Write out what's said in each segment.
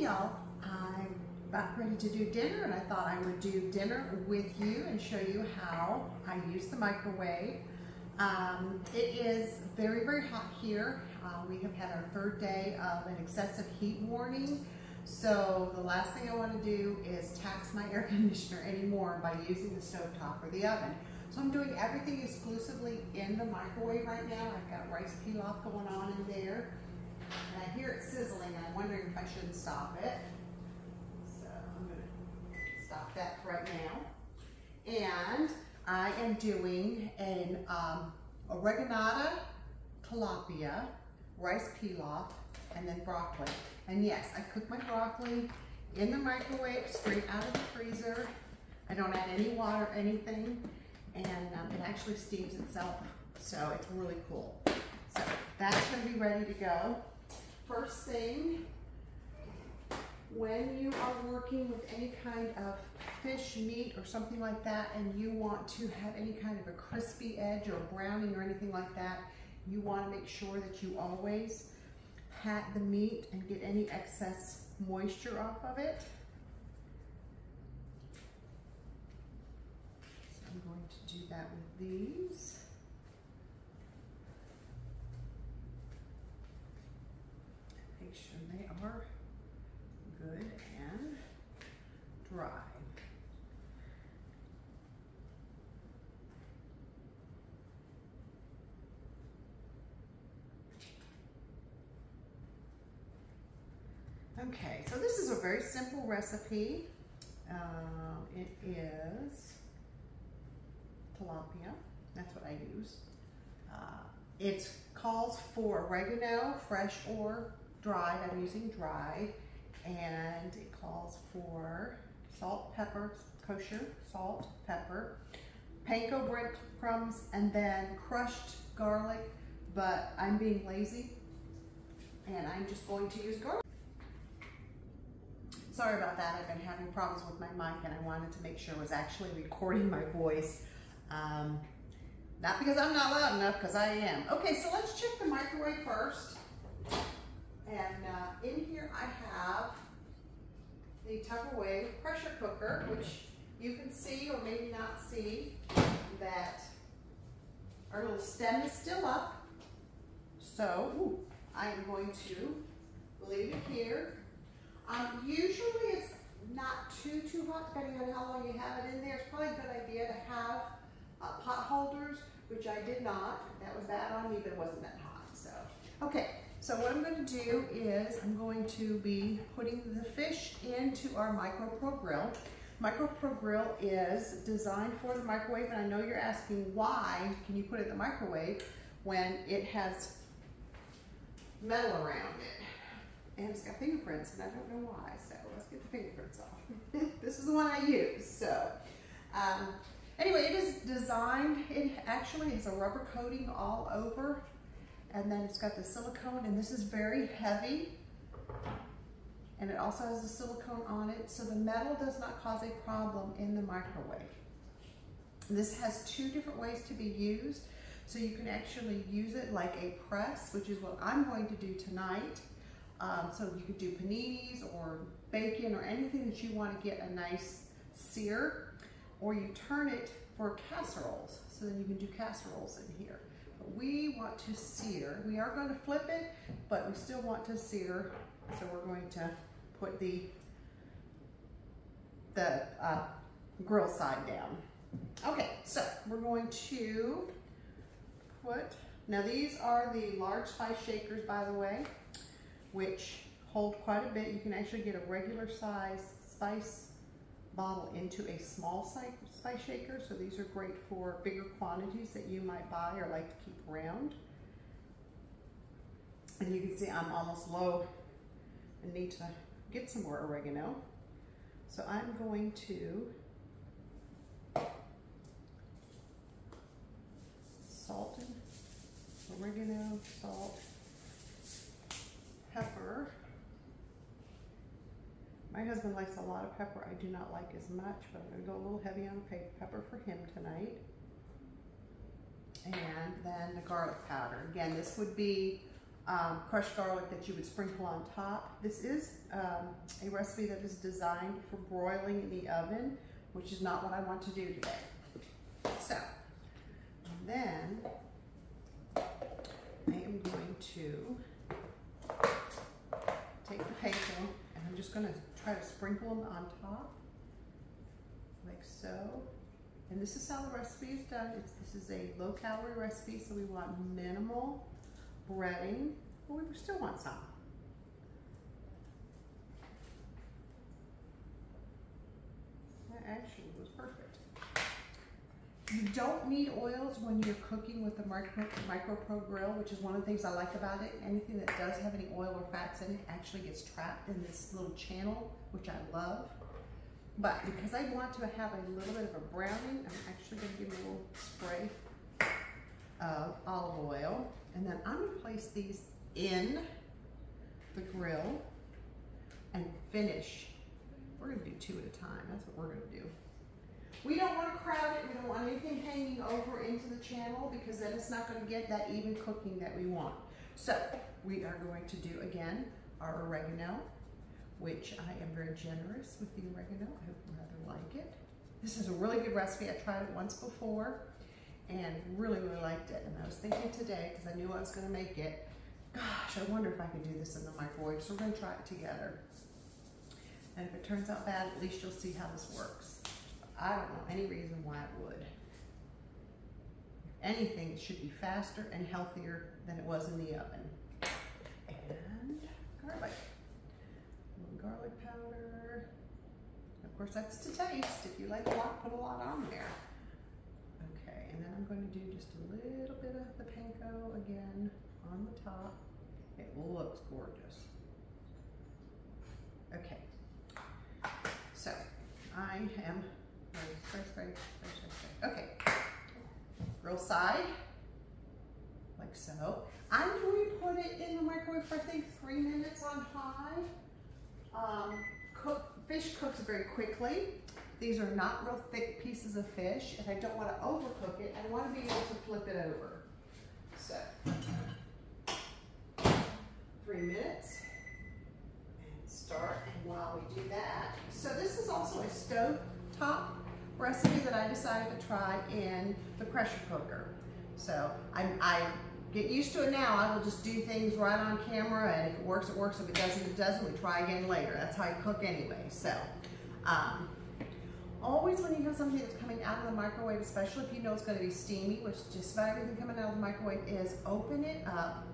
y'all. I'm about ready to do dinner, and I thought I would do dinner with you and show you how I use the microwave. It is very, very hot here. We have had our third day of an excessive heat warning. So the last thing I want to do is tax my air conditioner anymore by using the stovetop or the oven. So I'm doing everything exclusively in the microwave right now. I've got rice pilaf going on in there. And I hear it sizzling, and I'm wondering if I shouldn't stop it. So I'm going to stop that right now. And I am doing an Orgenata, Tilapia, rice pilaf, and then broccoli. And yes, I cook my broccoli in the microwave, straight out of the freezer. I don't add any water, anything, and it actually steams itself. So it's really cool. So that's going to be ready to go. First thing, when you are working with any kind of fish, meat, or something like that, and you want to have any kind of a crispy edge or browning or anything like that, you want to make sure that you always pat the meat and get any excess moisture off of it. So I'm going to do that with these. Make sure they are good and dry. Okay, so this is a very simple recipe. It is tilapia, that's what I use. It calls for oregano, fresh or dried. I'm using dried. And it calls for salt, pepper, kosher, salt, pepper, panko breadcrumbs, and then crushed garlic, but I'm being lazy and I'm just going to use garlic. Sorry about that, I've been having problems with my mic and I wanted to make sure it was actually recording my voice. Not because I'm not loud enough, because I am. Okay, so let's check the microwave first. And in here I have the Tupperware pressure cooker, which you can see or maybe not see that our little stem is still up. So I am going to leave it here. Usually it's not too hot, depending on how long you have it in there. It's probably a good idea to have pot holders, which I did not. That was bad on me, but it wasn't that hot. So, okay. So what I'm going to do is I'm going to be putting the fish into our MicroPro grill. MicroPro grill is designed for the microwave, and I know you're asking why can you put it in the microwave when it has metal around it. And it's got fingerprints, and I don't know why, so let's get the fingerprints off. This is the one I use. So anyway, it is designed, it actually has a rubber coating all over. And then it's got the silicone, and this is very heavy. And it also has the silicone on it, so the metal does not cause a problem in the microwave. This has two different ways to be used. So you can actually use it like a press, which is what I'm going to do tonight. So you could do paninis or bacon or anything that you want to get a nice sear, or you turn it for casseroles. So then you can do casseroles in here. We want to sear. We are going to flip it, but we still want to sear. So we're going to put the grill side down. Okay, so we're going to put, now these are the large spice shakers, by the way, which hold quite a bit. You can actually get a regular size spice bottle into a small spice shaker, so these are great for bigger quantities that you might buy or like to keep around. And you can see I'm almost low and need to get some more oregano. So I'm going to salt, oregano, salt, pepper. My husband likes a lot of pepper. I do not like as much, but I'm going to go a little heavy on pepper for him tonight. And then the garlic powder. Again, this would be crushed garlic that you would sprinkle on top. This is a recipe that is designed for broiling in the oven, which is not what I want to do today. So, and then I am going to take the panko and I'm just going to try to sprinkle them on top, like so. And this is how the recipe is done. This is a low-calorie recipe, so we want minimal breading, but we still want some. That actually was perfect. You don't need oils when you're cooking with the MicroPro grill, which is one of the things I like about it. Anything that does have any oil or fats in it actually gets trapped in this little channel, which I love. But because I want to have a little bit of a browning, I'm actually going to give it a little spray of olive oil. And then I'm going to place these in the grill and finish. We're going to do 2 at a time. That's what we're going to do. We don't want to crowd it. We don't want anything hanging over into the channel because then it's not going to get that even cooking that we want. So we are going to do, again, our oregano, which I am very generous with the oregano. I hope you rather like it. This is a really good recipe. I tried it once before and really, really liked it. And I was thinking today, because I knew I was going to make it, gosh, I wonder if I could do this in the microwave. So we're going to try it together. And if it turns out bad, at least you'll see how this works. I don't know any reason why it would. If anything, it should be faster and healthier than it was in the oven. And garlic. A little garlic powder. Of course, that's to taste. If you like a lot, put a lot on there. Okay, and then I'm going to do just a little bit of the panko again on the top. It looks gorgeous. Okay, so I am okay, grill side, like so. I'm going to put it in the microwave for I think 3 minutes on high. Fish cooks very quickly. These are not real thick pieces of fish, and I don't want to overcook it. I want to be able to flip it over. So, 3 minutes. Start, and while we do that, so this is also a stove top recipe that I decided to try in the pressure cooker. So I get used to it now. I will just do things right on camera, and if it works, it works. If it doesn't, it doesn't. We try again later. That's how I cook anyway. So always when you have something that's coming out of the microwave, especially if you know it's going to be steamy, which just about everything coming out of the microwave is, open it up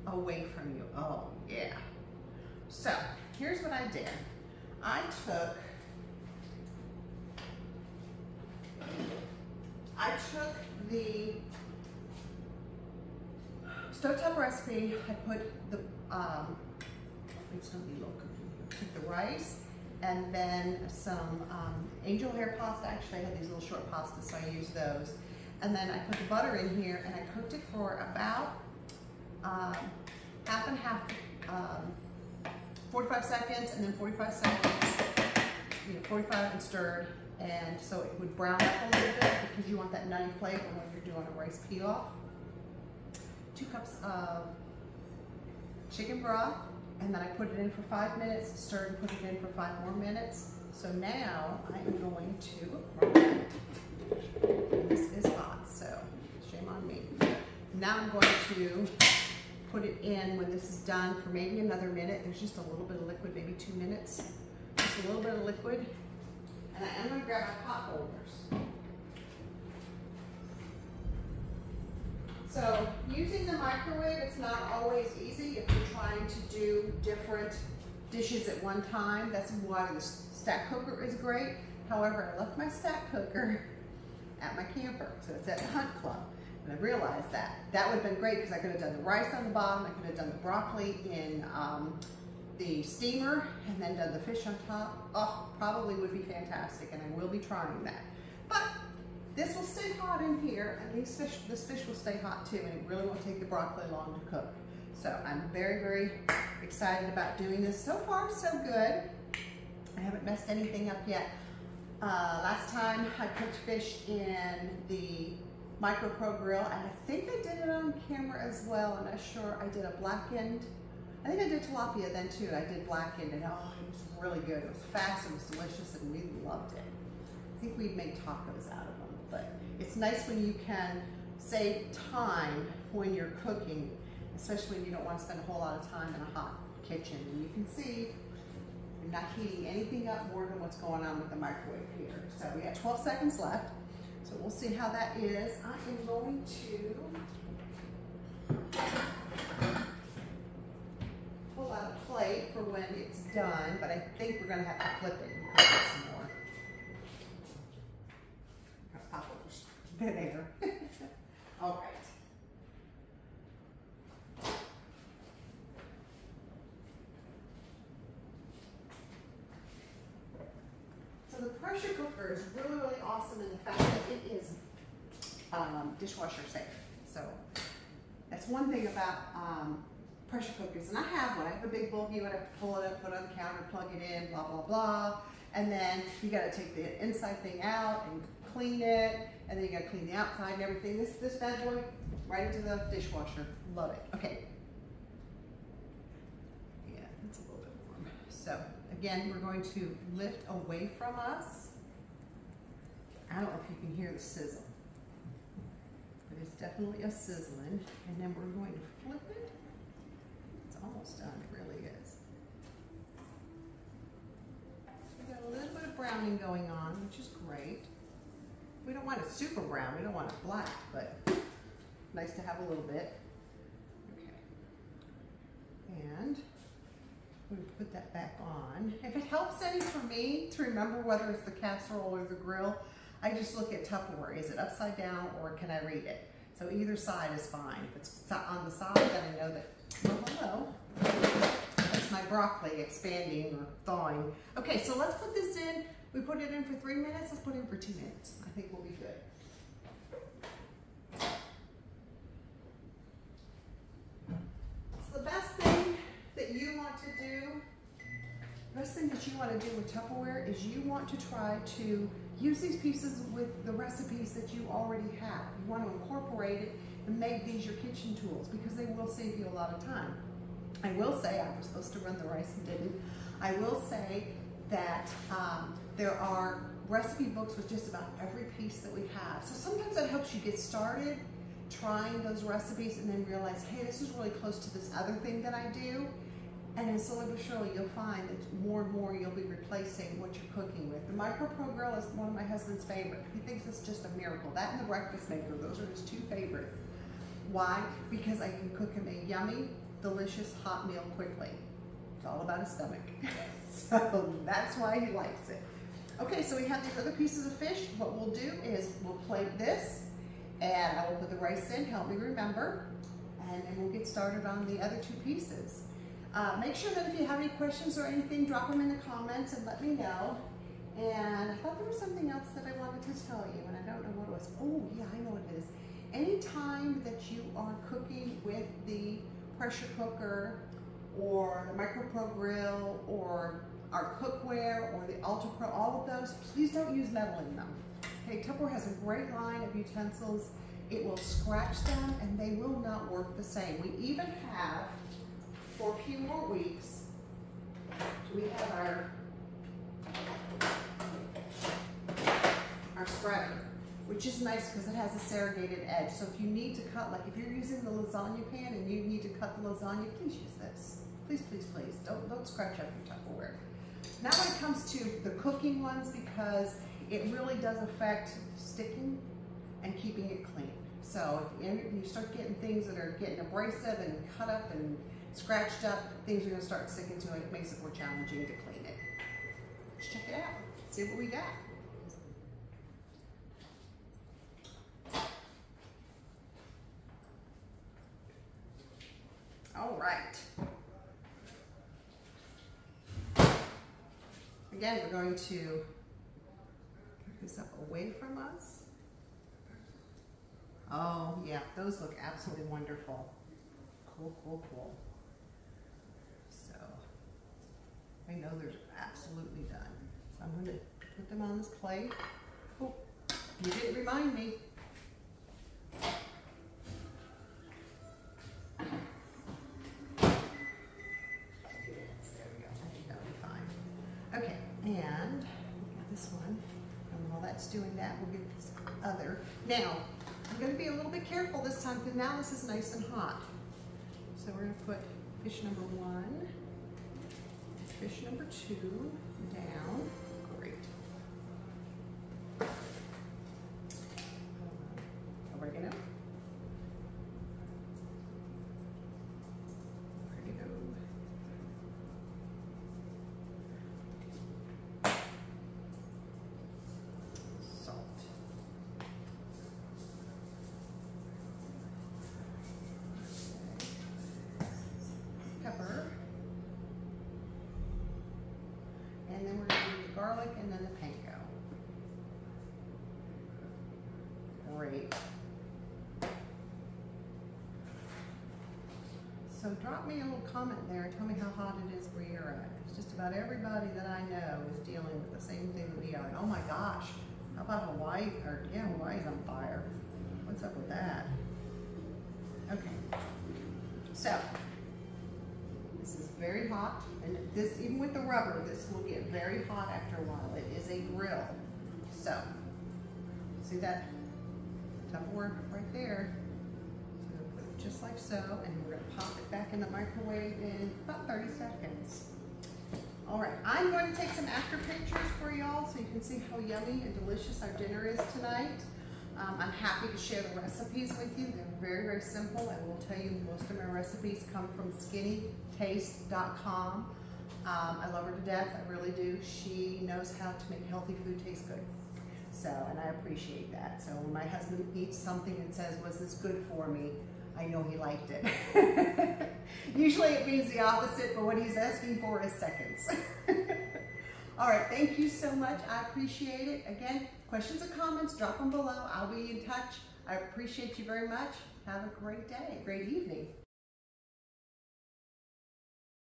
away from you. Oh yeah. So here's what I did. I took the stovetop recipe. I put the took the rice and then some angel hair pasta. Actually, I had these little short pastas, so I used those. And then I put the butter in here and I cooked it for about half and half. 45 seconds and then 45 seconds, 45 and stirred, and so it would brown up a little bit because you want that nutty flavor when you're doing a rice pilaf. 2 cups of chicken broth, and then I put it in for 5 minutes, stirred and put it in for 5 more minutes. So now I am going to, this is hot, so shame on me. Now I'm going to put it in when this is done for maybe another minute. There's just a little bit of liquid, maybe 2 minutes. Just a little bit of liquid. And I am going to grab my pot holders. So using the microwave, it's not always easy if you're trying to do different dishes at one time. That's why the stack cooker is great. However, I left my stack cooker at my camper, so it's at the Hunt Club. And I realized that. That would have been great because I could have done the rice on the bottom, I could have done the broccoli in the steamer, and then done the fish on top. Oh, probably would be fantastic, and I will be trying that. But this will stay hot in here, and this fish will stay hot too, and it really won't take the broccoli long to cook. So I'm very, very excited about doing this. So far, so good. I haven't messed anything up yet. Last time I cooked fish in the MicroPro grill, and I think I did it on camera as well. I'm not sure. I did a blackened. I think I did tilapia then too. I did blackened, and oh, it was really good. It was fast, it was delicious, and we loved it. I think we'd make tacos out of them, but it's nice when you can save time when you're cooking, especially when you don't want to spend a whole lot of time in a hot kitchen. And you can see you're not heating anything up more than what's going on with the microwave here. So we got 12 seconds left. So we'll see how that is. I am going to pull out a plate for when it's done, but I think we're going to have to flip it and cook it some more. Pop over there. All right. So the pressure cooker is really, really awesome in the fact that it is dishwasher safe. So that's one thing about pressure cookers. And I have one. I have a big bulky one. I have to pull it up, put it on the counter, plug it in, blah, blah, blah. And then you got to take the inside thing out and clean it. And then you got to clean the outside and everything. This bad boy, right into the dishwasher. Love it. Okay. Yeah, it's a little bit warm. So again, we're going to lift away from us. I don't know if you can hear the sizzle, but it's definitely a sizzling. And then we're going to flip it. It's almost done, it really is. We got a little bit of browning going on, which is great. We don't want it super brown, we don't want it black, but nice to have a little bit. Okay. And we put that back on. If it helps any for me to remember whether it's the casserole or the grill, I just look at Tupperware. Is it upside down or can I read it? So either side is fine. If it's on the side, then I know that, oh, hello. That's my broccoli expanding or thawing. Okay, so let's put this in. We put it in for 3 minutes. Let's put it in for 2 minutes. I think we'll be good. So the best thing that you want to do, the best thing that you want to do with Tupperware is you want to try to use these pieces with the recipes that you already have. You want to incorporate it and make these your kitchen tools because they will save you a lot of time. I will say, I was supposed to run the rice and didn't. I will say that there are recipe books with just about every piece that we have. So sometimes that helps you get started trying those recipes and then realize, hey, this is really close to this other thing that I do. And then slowly but surely you'll find that more and more you'll be replacing what you're cooking with. The MicroPro grill is one of my husband's favorite. He thinks it's just a miracle. That and the breakfast maker, those are his two favorite. Why? Because I can cook him a yummy, delicious hot meal quickly. It's all about his stomach. So that's why he likes it. Okay, so we have these other pieces of fish. What we'll do is we'll plate this and I will put the rice in, help me remember, and then we'll get started on the other two pieces. Make sure that if you have any questions or anything, drop them in the comments and let me know. And I thought there was something else that I wanted to tell you, and I don't know what it was. Oh, yeah, I know what it is. Anytime that you are cooking with the pressure cooker or the MicroPro grill or our cookware or the UltraPro, all of those, please don't use metal in them. Okay, Tupperware has a great line of utensils. It will scratch them and they will not work the same. We even have, for a few more weeks, we have our scraper, which is nice because it has a serrated edge. So if you need to cut, like if you're using the lasagna pan and you need to cut the lasagna, please use this. Please, please, please, don't scratch up your Tupperware. Now when it comes to the cooking ones, because it really does affect sticking and keeping it clean. So if you start getting things that are getting abrasive and cut up and scratched up, things are going to start sticking to it. It makes it more challenging to clean it. Let's check it out. See what we got. All right. Again, we're going to pick this up away from us. Oh, yeah, those look absolutely wonderful. Cool, cool, cool. So, I know they're absolutely done. So I'm going to put them on this plate. Oh, you didn't remind me. that's doing that, we'll get this other. Now, I'm gonna be a little bit careful this time because now this is nice and hot. So we're gonna put fish number 1, fish number 2 down. Great. Oregano. Pepper, and then we're going to do the garlic and then the panko. Great. So drop me a little comment there and tell me how hot it is where you're at. It's just about everybody that I know is dealing with the same thing that we are. Like, oh my gosh, how about Hawaii? Or yeah, Hawaii's on fire. What's up with that? Okay, so this is very hot, and this, even with the rubber, this will get very hot after a while. It is a grill. So, see that Tupperware right there? So we'll put it just like so, and we're gonna pop it back in the microwave in about 30 seconds. All right, I'm going to take some after pictures for y'all so you can see how yummy and delicious our dinner is tonight. I'm happy to share the recipes with you. They're very, very simple. I will tell you most of my recipes come from skinnytaste.com. I love her to death, I really do. She knows how to make healthy food taste good. So, and I appreciate that. So when my husband eats something and says, was this good for me? I know he liked it. Usually it means the opposite, but what he's asking for is seconds. All right, thank you so much. I appreciate it. Again, questions or comments, drop them below. I'll be in touch. I appreciate you very much. Have a great day, great evening.